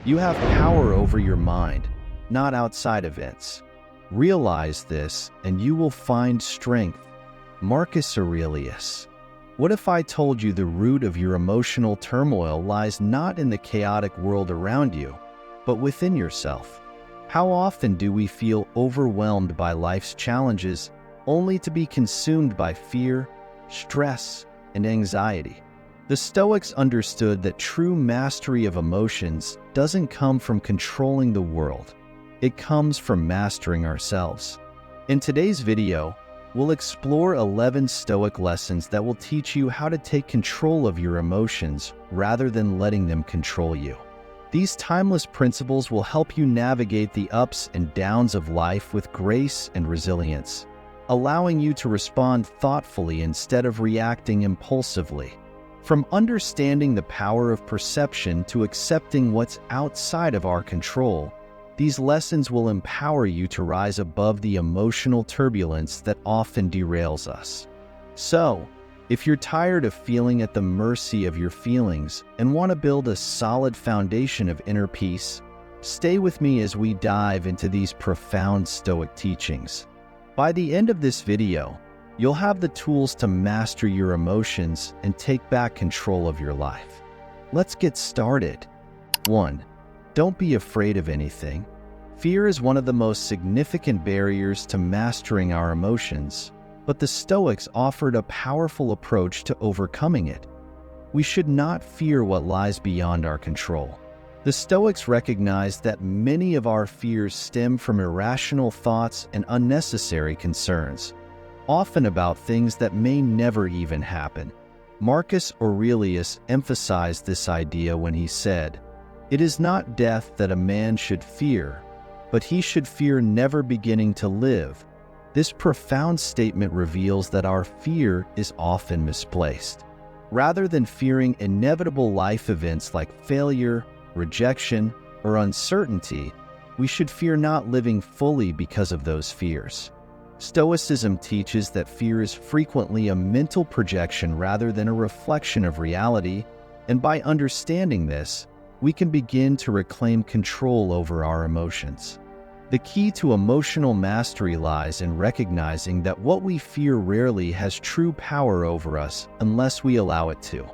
You have power over your mind, not outside events. Realize this, and you will find strength. Marcus Aurelius. What if I told you the root of your emotional turmoil lies not in the chaotic world around you, but within yourself? How often do we feel overwhelmed by life's challenges only to be consumed by fear, stress, and anxiety? The Stoics understood that true mastery of emotions doesn't come from controlling the world. It comes from mastering ourselves. In today's video, we'll explore 11 Stoic lessons that will teach you how to take control of your emotions rather than letting them control you. These timeless principles will help you navigate the ups and downs of life with grace and resilience, allowing you to respond thoughtfully instead of reacting impulsively. From understanding the power of perception to accepting what's outside of our control, these lessons will empower you to rise above the emotional turbulence that often derails us. So, if you're tired of feeling at the mercy of your feelings and want to build a solid foundation of inner peace, stay with me as we dive into these profound Stoic teachings. By the end of this video, you'll have the tools to master your emotions and take back control of your life. Let's get started. 1. Don't be afraid of anything. Fear is one of the most significant barriers to mastering our emotions, but the Stoics offered a powerful approach to overcoming it. We should not fear what lies beyond our control. The Stoics recognized that many of our fears stem from irrational thoughts and unnecessary concerns, often about things that may never even happen. Marcus Aurelius emphasized this idea when he said, "It is not death that a man should fear, but he should fear never beginning to live." This profound statement reveals that our fear is often misplaced. Rather than fearing inevitable life events like failure, rejection, or uncertainty, we should fear not living fully because of those fears. Stoicism teaches that fear is frequently a mental projection rather than a reflection of reality, and by understanding this, we can begin to reclaim control over our emotions. The key to emotional mastery lies in recognizing that what we fear rarely has true power over us unless we allow it to.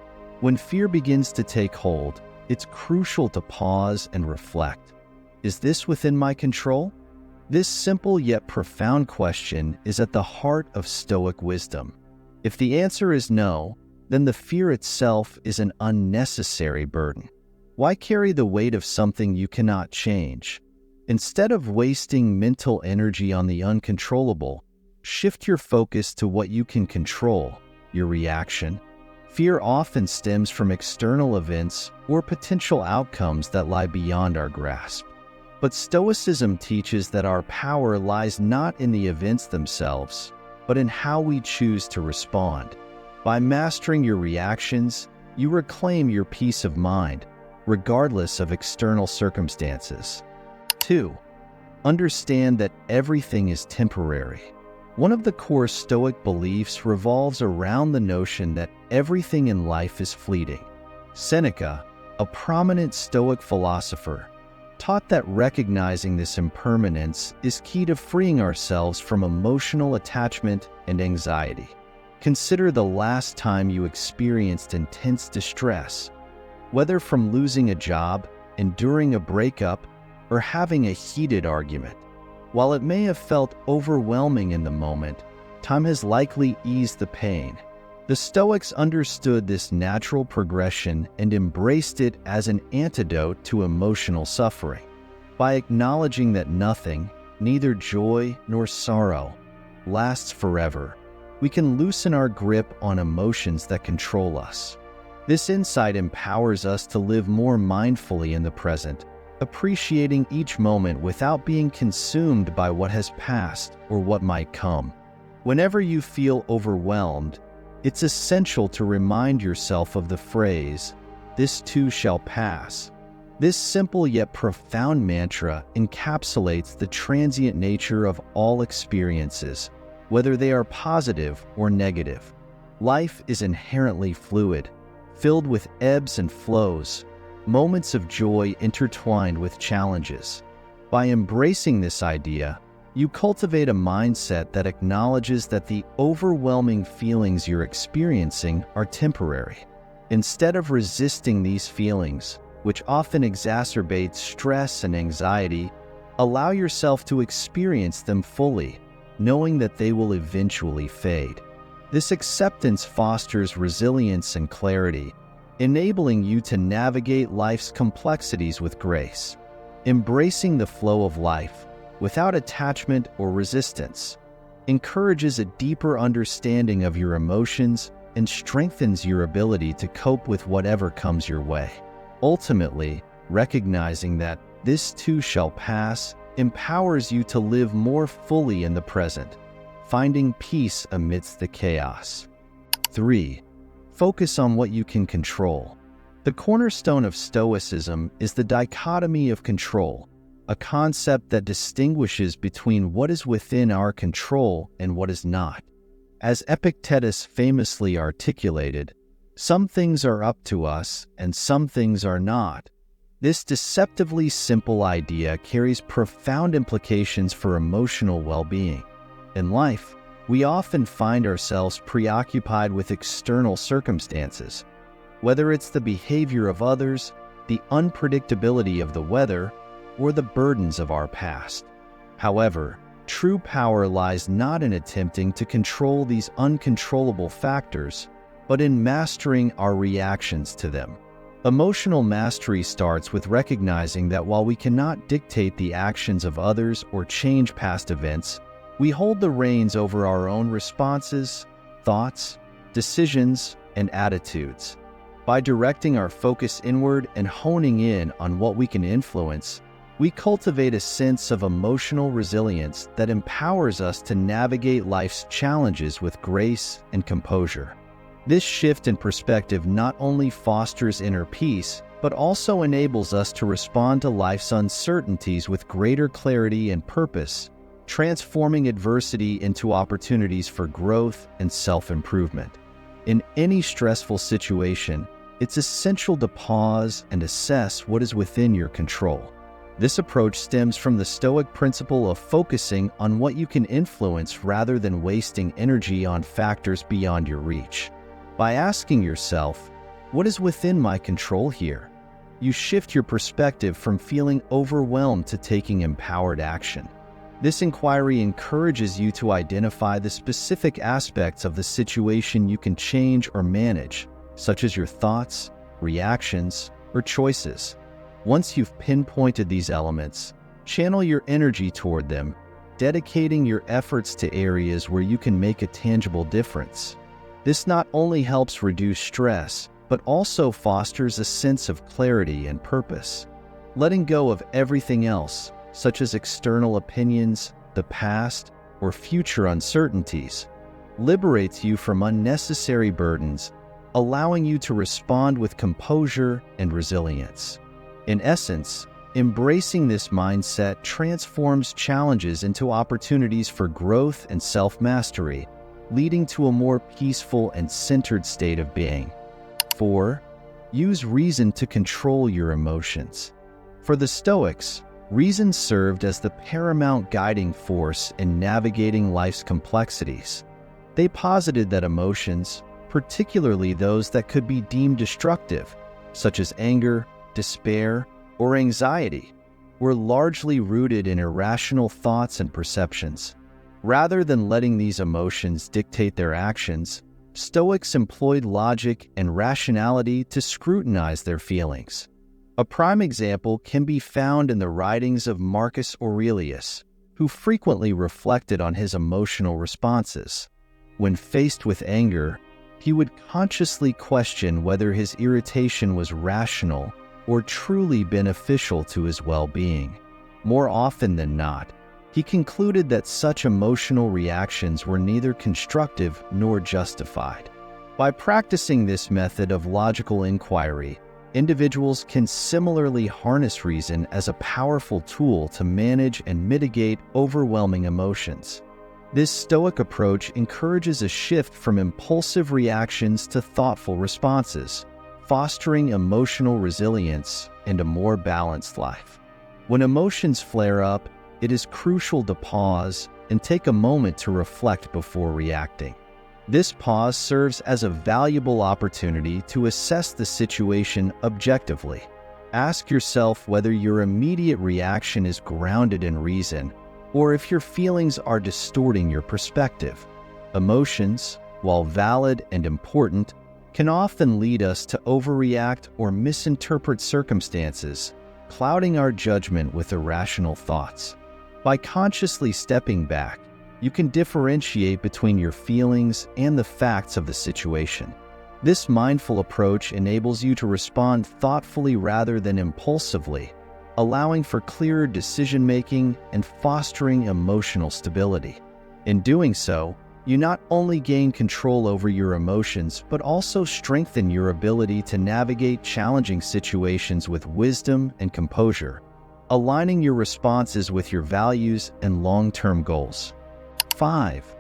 When fear begins to take hold, it's crucial to pause and reflect. Is this within my control? This simple yet profound question is at the heart of Stoic wisdom. If the answer is no, then the fear itself is an unnecessary burden. Why carry the weight of something you cannot change? Instead of wasting mental energy on the uncontrollable, shift your focus to what you can control, your reaction. Fear often stems from external events or potential outcomes that lie beyond our grasp. But Stoicism teaches that our power lies not in the events themselves, but in how we choose to respond. By mastering your reactions, you reclaim your peace of mind, regardless of external circumstances. 2. Understand that everything is temporary. One of the core Stoic beliefs revolves around the notion that everything in life is fleeting. Seneca, a prominent Stoic philosopher, taught that recognizing this impermanence is key to freeing ourselves from emotional attachment and anxiety. Consider the last time you experienced intense distress, whether from losing a job, enduring a breakup, or having a heated argument. While it may have felt overwhelming in the moment, time has likely eased the pain. The Stoics understood this natural progression and embraced it as an antidote to emotional suffering. By acknowledging that nothing, neither joy nor sorrow, lasts forever, we can loosen our grip on emotions that control us. This insight empowers us to live more mindfully in the present, appreciating each moment without being consumed by what has passed or what might come. Whenever you feel overwhelmed, it's essential to remind yourself of the phrase, "This too shall pass." This simple yet profound mantra encapsulates the transient nature of all experiences, whether they are positive or negative. Life is inherently fluid, filled with ebbs and flows. moments of joy intertwined with challenges. By embracing this idea, you cultivate a mindset that acknowledges that the overwhelming feelings you're experiencing are temporary. Instead of resisting these feelings, which often exacerbate stress and anxiety, allow yourself to experience them fully, knowing that they will eventually fade. This acceptance fosters resilience and clarity, enabling you to navigate life's complexities with grace. Embracing the flow of life, without attachment or resistance, encourages a deeper understanding of your emotions and strengthens your ability to cope with whatever comes your way. Ultimately, recognizing that this too shall pass empowers you to live more fully in the present, finding peace amidst the chaos. 3. Focus on what you can control. The cornerstone of Stoicism is the dichotomy of control, a concept that distinguishes between what is within our control and what is not. As Epictetus famously articulated, some things are up to us and some things are not. This deceptively simple idea carries profound implications for emotional well-being. In life, we often find ourselves preoccupied with external circumstances, whether it's the behavior of others, the unpredictability of the weather, or the burdens of our past. However, true power lies not in attempting to control these uncontrollable factors, but in mastering our reactions to them. Emotional mastery starts with recognizing that while we cannot dictate the actions of others or change past events, we hold the reins over our own responses, thoughts, decisions, and attitudes. By directing our focus inward and honing in on what we can influence, we cultivate a sense of emotional resilience that empowers us to navigate life's challenges with grace and composure. This shift in perspective not only fosters inner peace, but also enables us to respond to life's uncertainties with greater clarity and purpose, transforming adversity into opportunities for growth and self-improvement. In any stressful situation, it's essential to pause and assess what is within your control. This approach stems from the Stoic principle of focusing on what you can influence rather than wasting energy on factors beyond your reach. By asking yourself, what is within my control here? You shift your perspective from feeling overwhelmed to taking empowered action. This inquiry encourages you to identify the specific aspects of the situation you can change or manage, such as your thoughts, reactions, or choices. Once you've pinpointed these elements, channel your energy toward them, dedicating your efforts to areas where you can make a tangible difference. This not only helps reduce stress, but also fosters a sense of clarity and purpose. Letting go of everything else, such as external opinions, the past, or future uncertainties, liberates you from unnecessary burdens, allowing you to respond with composure and resilience. In essence, embracing this mindset transforms challenges into opportunities for growth and self-mastery, leading to a more peaceful and centered state of being. 4. Use reason to control your emotions. For the Stoics, reason served as the paramount guiding force in navigating life's complexities. They posited that emotions, particularly those that could be deemed destructive, such as anger, despair, or anxiety, were largely rooted in irrational thoughts and perceptions. Rather than letting these emotions dictate their actions, Stoics employed logic and rationality to scrutinize their feelings. A prime example can be found in the writings of Marcus Aurelius, who frequently reflected on his emotional responses. When faced with anger, he would consciously question whether his irritation was rational or truly beneficial to his well-being. More often than not, he concluded that such emotional reactions were neither constructive nor justified. By practicing this method of logical inquiry, individuals can similarly harness reason as a powerful tool to manage and mitigate overwhelming emotions. This Stoic approach encourages a shift from impulsive reactions to thoughtful responses, fostering emotional resilience and a more balanced life. When emotions flare up, it is crucial to pause and take a moment to reflect before reacting. This pause serves as a valuable opportunity to assess the situation objectively. Ask yourself whether your immediate reaction is grounded in reason or if your feelings are distorting your perspective. Emotions, while valid and important, can often lead us to overreact or misinterpret circumstances, clouding our judgment with irrational thoughts. By consciously stepping back, you can differentiate between your feelings and the facts of the situation. This mindful approach enables you to respond thoughtfully rather than impulsively, allowing for clearer decision-making and fostering emotional stability. In doing so, you not only gain control over your emotions, but also strengthen your ability to navigate challenging situations with wisdom and composure, aligning your responses with your values and long-term goals. 5.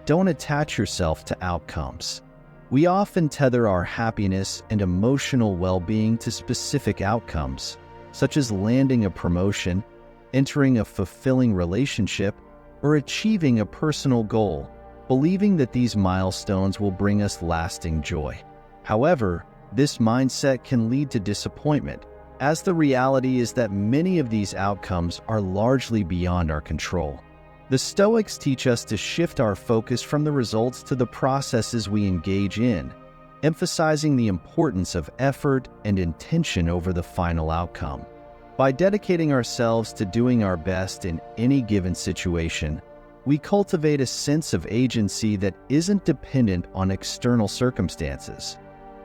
Don't attach yourself to outcomes. We often tether our happiness and emotional well-being to specific outcomes, such as landing a promotion, entering a fulfilling relationship, or achieving a personal goal, believing that these milestones will bring us lasting joy. However, this mindset can lead to disappointment, as the reality is that many of these outcomes are largely beyond our control. The Stoics teach us to shift our focus from the results to the processes we engage in, emphasizing the importance of effort and intention over the final outcome. By dedicating ourselves to doing our best in any given situation, we cultivate a sense of agency that isn't dependent on external circumstances.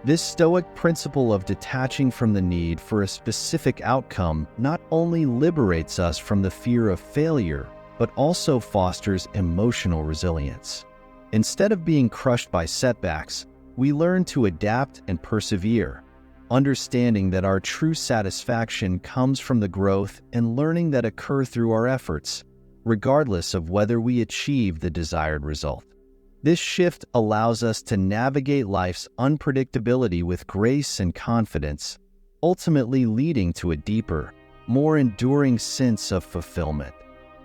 This Stoic principle of detaching from the need for a specific outcome not only liberates us from the fear of failure, but also fosters emotional resilience. Instead of being crushed by setbacks, we learn to adapt and persevere, understanding that our true satisfaction comes from the growth and learning that occur through our efforts, regardless of whether we achieve the desired result. This shift allows us to navigate life's unpredictability with grace and confidence, ultimately leading to a deeper, more enduring sense of fulfillment.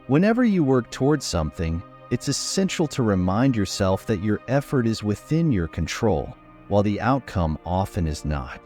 Whenever you work towards something, it's essential to remind yourself that your effort is within your control, while the outcome often is not.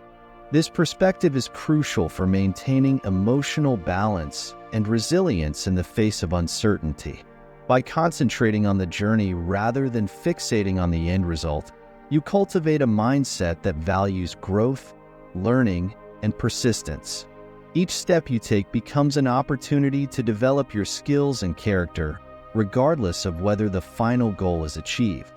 This perspective is crucial for maintaining emotional balance and resilience in the face of uncertainty. By concentrating on the journey rather than fixating on the end result, you cultivate a mindset that values growth, learning, and persistence. Each step you take becomes an opportunity to develop your skills and character, regardless of whether the final goal is achieved.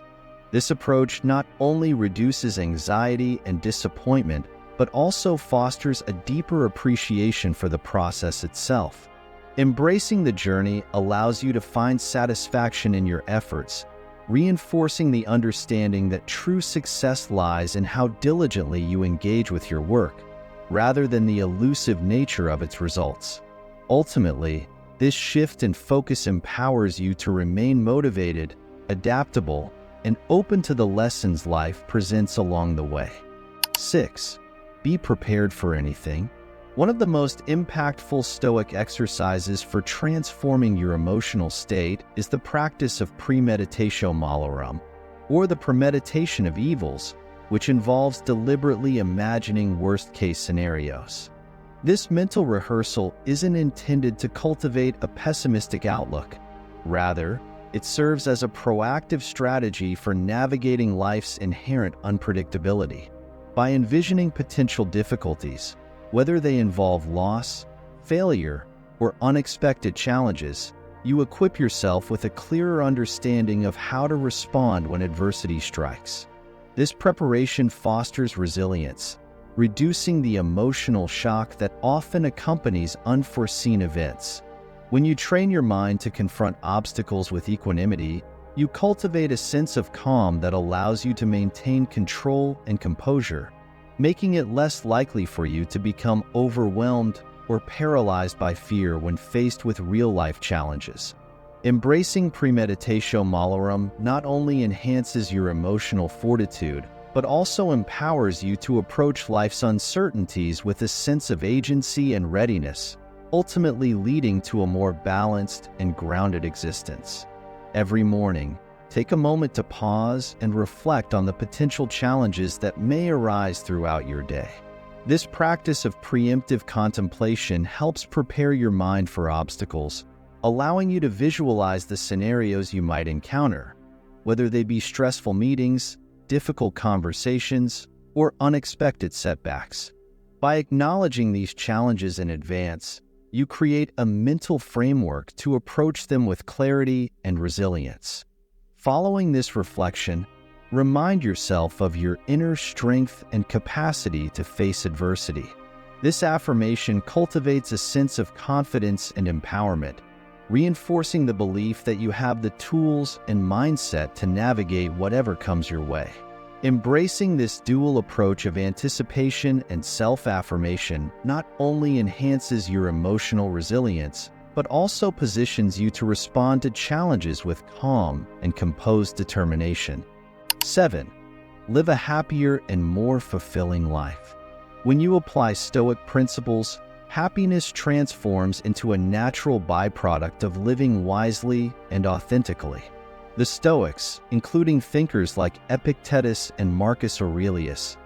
This approach not only reduces anxiety and disappointment, but also fosters a deeper appreciation for the process itself. Embracing the journey allows you to find satisfaction in your efforts, reinforcing the understanding that true success lies in how diligently you engage with your work, rather than the elusive nature of its results. Ultimately, this shift in focus empowers you to remain motivated, adaptable, and open to the lessons life presents along the way. 6. Be prepared for anything. One of the most impactful Stoic exercises for transforming your emotional state is the practice of premeditatio malorum, or the premeditation of evils, which involves deliberately imagining worst-case scenarios. This mental rehearsal isn't intended to cultivate a pessimistic outlook. Rather, it serves as a proactive strategy for navigating life's inherent unpredictability. By envisioning potential difficulties, whether they involve loss, failure, or unexpected challenges, you equip yourself with a clearer understanding of how to respond when adversity strikes. This preparation fosters resilience, reducing the emotional shock that often accompanies unforeseen events. When you train your mind to confront obstacles with equanimity, you cultivate a sense of calm that allows you to maintain control and composure, making it less likely for you to become overwhelmed or paralyzed by fear when faced with real-life challenges. Embracing premeditatio malorum not only enhances your emotional fortitude, but also empowers you to approach life's uncertainties with a sense of agency and readiness, ultimately leading to a more balanced and grounded existence. Every morning, take a moment to pause and reflect on the potential challenges that may arise throughout your day. This practice of preemptive contemplation helps prepare your mind for obstacles, allowing you to visualize the scenarios you might encounter, whether they be stressful meetings, difficult conversations, or unexpected setbacks. By acknowledging these challenges in advance, you create a mental framework to approach them with clarity and resilience. Following this reflection, remind yourself of your inner strength and capacity to face adversity. This affirmation cultivates a sense of confidence and empowerment, reinforcing the belief that you have the tools and mindset to navigate whatever comes your way. Embracing this dual approach of anticipation and self-affirmation not only enhances your emotional resilience, but also positions you to respond to challenges with calm and composed determination. 7. Live a happier and more fulfilling life. When you apply Stoic principles, happiness transforms into a natural byproduct of living wisely and authentically. The Stoics, including thinkers like Epictetus and Marcus Aurelius,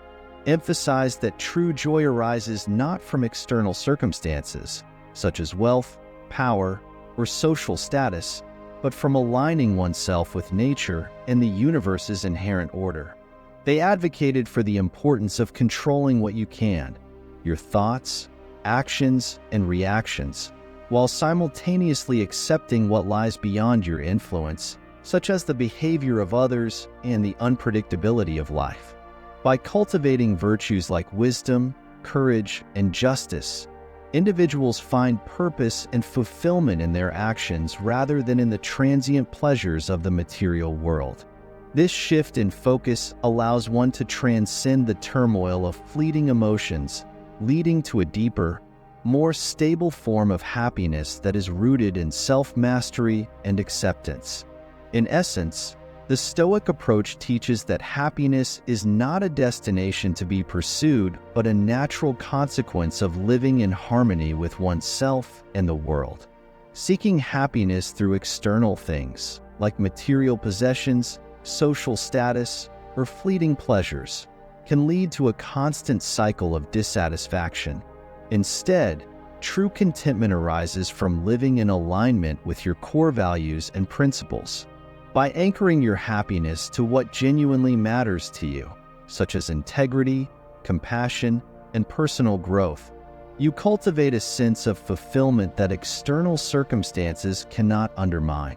emphasize that true joy arises not from external circumstances, such as wealth, power, or social status, but from aligning oneself with nature and the universe's inherent order. They advocated for the importance of controlling what you can, your thoughts, actions, and reactions, while simultaneously accepting what lies beyond your influence, such as the behavior of others and the unpredictability of life. By cultivating virtues like wisdom, courage, and justice, individuals find purpose and fulfillment in their actions rather than in the transient pleasures of the material world. This shift in focus allows one to transcend the turmoil of fleeting emotions, leading to a deeper, more stable form of happiness that is rooted in self-mastery and acceptance. In essence, the Stoic approach teaches that happiness is not a destination to be pursued, but a natural consequence of living in harmony with oneself and the world. Seeking happiness through external things, like material possessions, social status, or fleeting pleasures, can lead to a constant cycle of dissatisfaction. Instead, true contentment arises from living in alignment with your core values and principles. By anchoring your happiness to what genuinely matters to you, such as integrity, compassion, and personal growth, you cultivate a sense of fulfillment that external circumstances cannot undermine.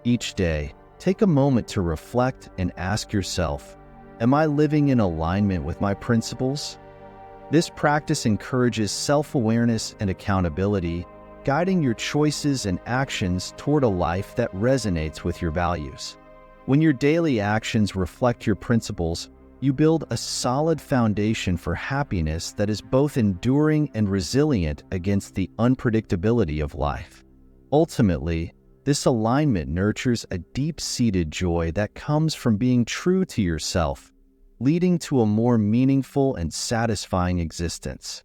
Each day, take a moment to reflect and ask yourself, am I living in alignment with my principles? This practice encourages self-awareness and accountability, guiding your choices and actions toward a life that resonates with your values. When your daily actions reflect your principles, you build a solid foundation for happiness that is both enduring and resilient against the unpredictability of life. Ultimately, this alignment nurtures a deep-seated joy that comes from being true to yourself, leading to a more meaningful and satisfying existence.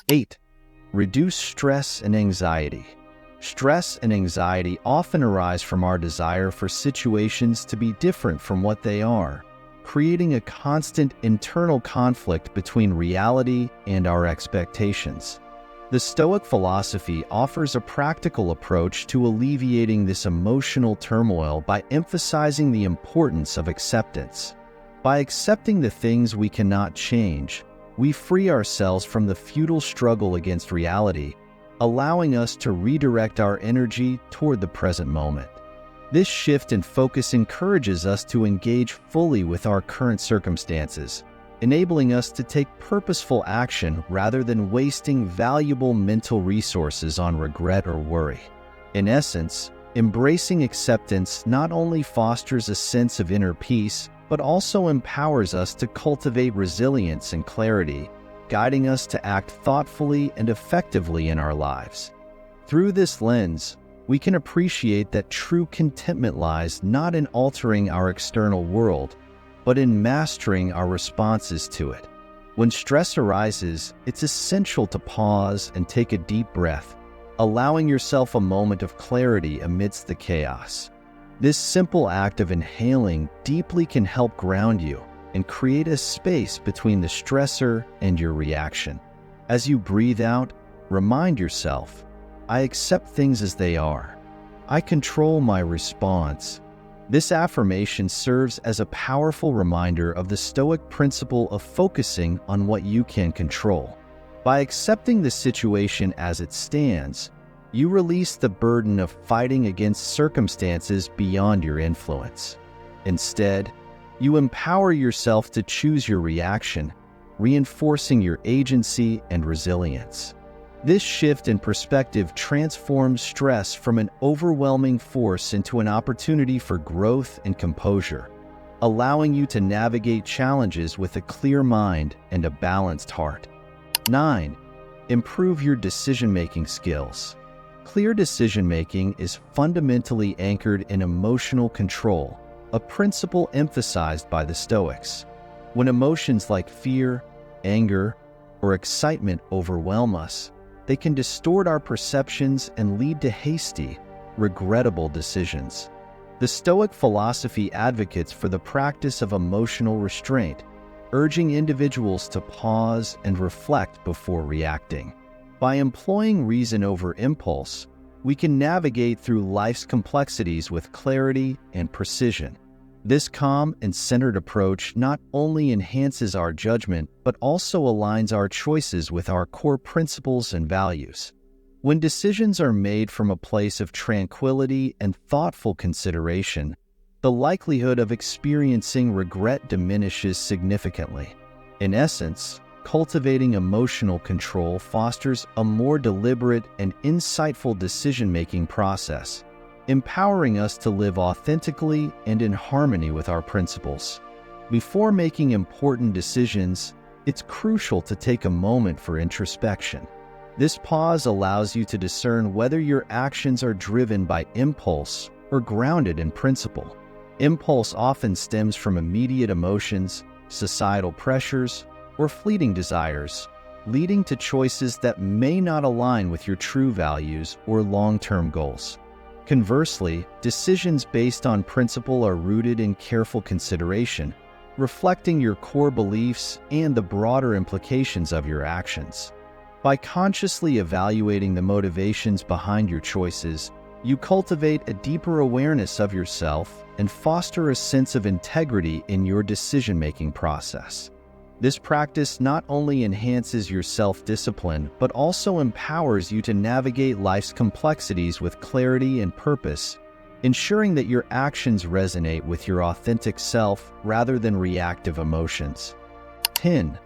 8. Reduce stress and anxiety. Stress and anxiety often arise from our desire for situations to be different from what they are, creating a constant internal conflict between reality and our expectations. The Stoic philosophy offers a practical approach to alleviating this emotional turmoil by emphasizing the importance of acceptance. By accepting the things we cannot change, we free ourselves from the futile struggle against reality, allowing us to redirect our energy toward the present moment. This shift in focus encourages us to engage fully with our current circumstances, enabling us to take purposeful action rather than wasting valuable mental resources on regret or worry. In essence, embracing acceptance not only fosters a sense of inner peace, but also empowers us to cultivate resilience and clarity, guiding us to act thoughtfully and effectively in our lives. Through this lens, we can appreciate that true contentment lies not in altering our external world, but in mastering our responses to it. When stress arises, it's essential to pause and take a deep breath, allowing yourself a moment of clarity amidst the chaos. This simple act of inhaling deeply can help ground you and create a space between the stressor and your reaction. As you breathe out, remind yourself, I accept things as they are. I control my response. This affirmation serves as a powerful reminder of the Stoic principle of focusing on what you can control. By accepting the situation as it stands, you release the burden of fighting against circumstances beyond your influence. Instead, you empower yourself to choose your reaction, reinforcing your agency and resilience. This shift in perspective transforms stress from an overwhelming force into an opportunity for growth and composure, allowing you to navigate challenges with a clear mind and a balanced heart. 9. Improve your decision-making skills. Clear decision-making is fundamentally anchored in emotional control, a principle emphasized by the Stoics. When emotions like fear, anger, or excitement overwhelm us, they can distort our perceptions and lead to hasty, regrettable decisions. The Stoic philosophy advocates for the practice of emotional restraint, urging individuals to pause and reflect before reacting. By employing reason over impulse, we can navigate through life's complexities with clarity and precision. This calm and centered approach not only enhances our judgment, but also aligns our choices with our core principles and values. When decisions are made from a place of tranquility and thoughtful consideration, the likelihood of experiencing regret diminishes significantly. In essence, cultivating emotional control fosters a more deliberate and insightful decision-making process, empowering us to live authentically and in harmony with our principles. Before making important decisions, it's crucial to take a moment for introspection. This pause allows you to discern whether your actions are driven by impulse or grounded in principle. Impulse often stems from immediate emotions, societal pressures, or fleeting desires, leading to choices that may not align with your true values or long-term goals. Conversely, decisions based on principle are rooted in careful consideration, reflecting your core beliefs and the broader implications of your actions. By consciously evaluating the motivations behind your choices, you cultivate a deeper awareness of yourself and foster a sense of integrity in your decision-making process. This practice not only enhances your self-discipline, but also empowers you to navigate life's complexities with clarity and purpose, ensuring that your actions resonate with your authentic self rather than reactive emotions. 10.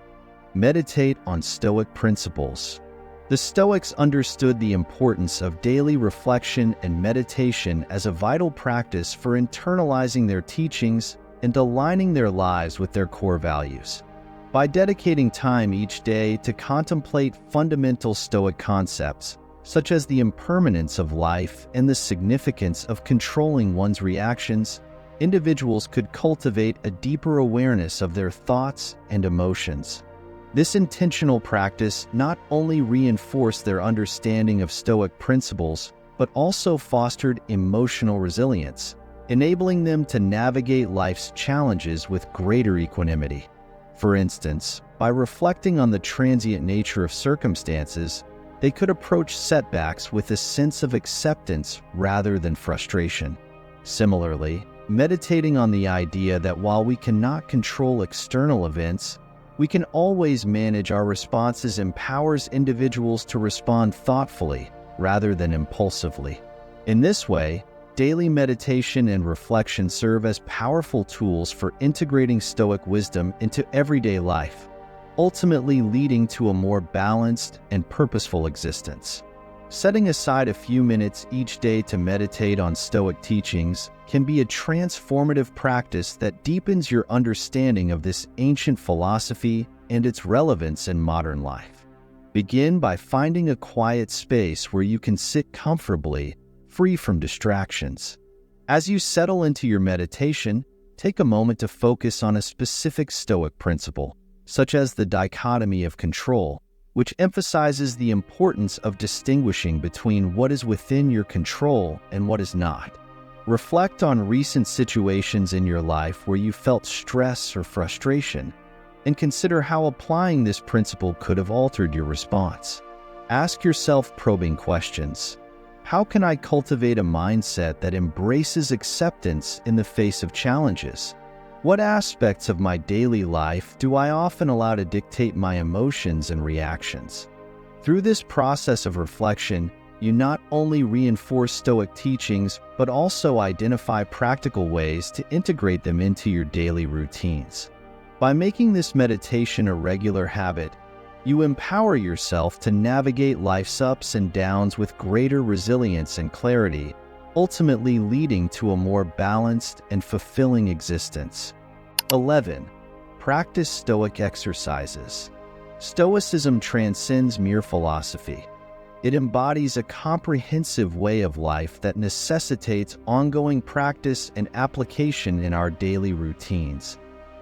Meditate on Stoic principles. The Stoics understood the importance of daily reflection and meditation as a vital practice for internalizing their teachings and aligning their lives with their core values. By dedicating time each day to contemplate fundamental Stoic concepts, such as the impermanence of life and the significance of controlling one's reactions, individuals could cultivate a deeper awareness of their thoughts and emotions. This intentional practice not only reinforced their understanding of Stoic principles, but also fostered emotional resilience, enabling them to navigate life's challenges with greater equanimity. For instance, by reflecting on the transient nature of circumstances, they could approach setbacks with a sense of acceptance rather than frustration. Similarly, meditating on the idea that while we cannot control external events, we can always manage our responses empowers individuals to respond thoughtfully rather than impulsively. In this way, daily meditation and reflection serve as powerful tools for integrating Stoic wisdom into everyday life, ultimately leading to a more balanced and purposeful existence. Setting aside a few minutes each day to meditate on Stoic teachings can be a transformative practice that deepens your understanding of this ancient philosophy and its relevance in modern life. Begin by finding a quiet space where you can sit comfortably, free from distractions. As you settle into your meditation, take a moment to focus on a specific Stoic principle, such as the dichotomy of control, which emphasizes the importance of distinguishing between what is within your control and what is not. Reflect on recent situations in your life where you felt stress or frustration, and consider how applying this principle could have altered your response. Ask yourself probing questions. How can I cultivate a mindset that embraces acceptance in the face of challenges? What aspects of my daily life do I often allow to dictate my emotions and reactions? Through this process of reflection, you not only reinforce Stoic teachings, but also identify practical ways to integrate them into your daily routines. By making this meditation a regular habit, you empower yourself to navigate life's ups and downs with greater resilience and clarity, ultimately leading to a more balanced and fulfilling existence. 11. Practice Stoic exercises. Stoicism transcends mere philosophy. It embodies a comprehensive way of life that necessitates ongoing practice and application in our daily routines.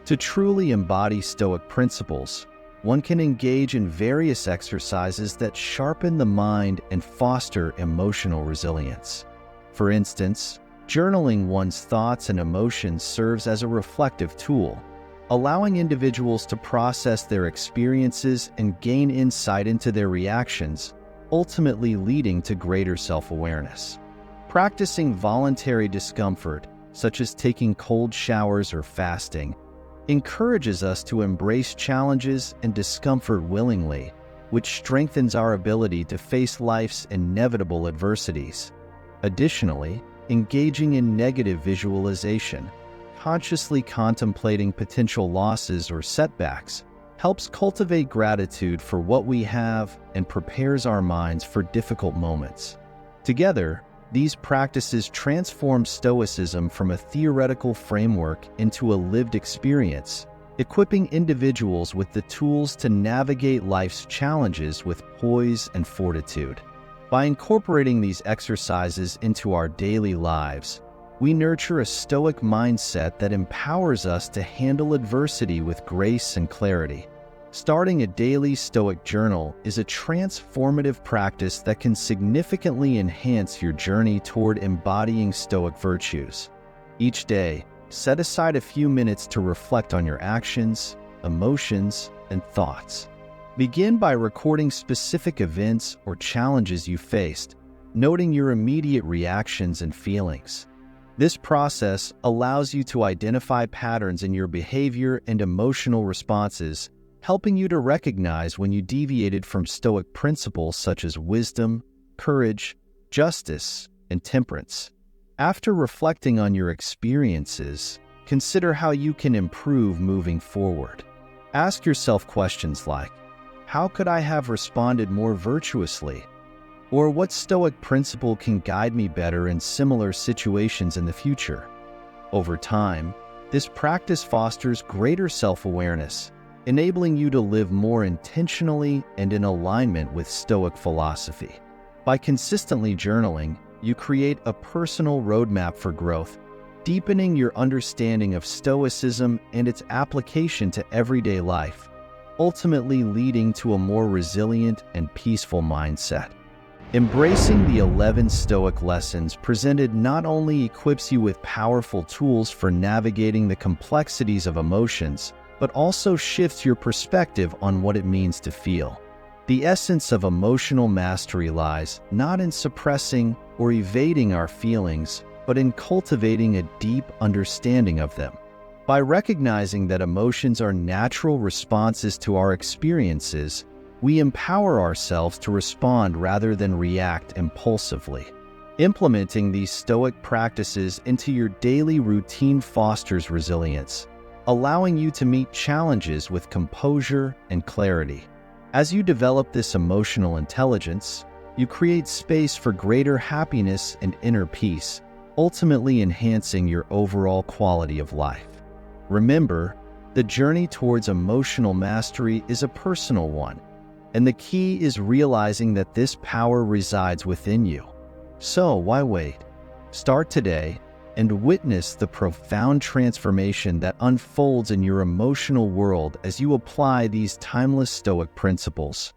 To truly embody Stoic principles, one can engage in various exercises that sharpen the mind and foster emotional resilience. For instance, journaling one's thoughts and emotions serves as a reflective tool, allowing individuals to process their experiences and gain insight into their reactions, ultimately leading to greater self-awareness. Practicing voluntary discomfort, such as taking cold showers or fasting, encourages us to embrace challenges and discomfort willingly, which strengthens our ability to face life's inevitable adversities. Additionally, engaging in negative visualization, consciously contemplating potential losses or setbacks, helps cultivate gratitude for what we have and prepares our minds for difficult moments. Together, these practices transform Stoicism from a theoretical framework into a lived experience, equipping individuals with the tools to navigate life's challenges with poise and fortitude. By incorporating these exercises into our daily lives, we nurture a Stoic mindset that empowers us to handle adversity with grace and clarity. Starting a daily Stoic journal is a transformative practice that can significantly enhance your journey toward embodying Stoic virtues. Each day, set aside a few minutes to reflect on your actions, emotions, and thoughts. Begin by recording specific events or challenges you faced, noting your immediate reactions and feelings. This process allows you to identify patterns in your behavior and emotional responses, helping you to recognize when you deviated from Stoic principles such as wisdom, courage, justice, and temperance. After reflecting on your experiences, consider how you can improve moving forward. Ask yourself questions like, how could I have responded more virtuously? Or what Stoic principle can guide me better in similar situations in the future? Over time, this practice fosters greater self-awareness, enabling you to live more intentionally and in alignment with Stoic philosophy. By consistently journaling, you create a personal roadmap for growth, deepening your understanding of Stoicism and its application to everyday life, ultimately leading to a more resilient and peaceful mindset. Embracing the 11 Stoic lessons presented not only equips you with powerful tools for navigating the complexities of emotions, but also shifts your perspective on what it means to feel. The essence of emotional mastery lies not in suppressing or evading our feelings, but in cultivating a deep understanding of them. By recognizing that emotions are natural responses to our experiences, we empower ourselves to respond rather than react impulsively. Implementing these Stoic practices into your daily routine fosters resilience, allowing you to meet challenges with composure and clarity. As you develop this emotional intelligence, you create space for greater happiness and inner peace, ultimately enhancing your overall quality of life. Remember, the journey towards emotional mastery is a personal one, and the key is realizing that this power resides within you. So why wait? Start today and witness the profound transformation that unfolds in your emotional world as you apply these timeless Stoic principles.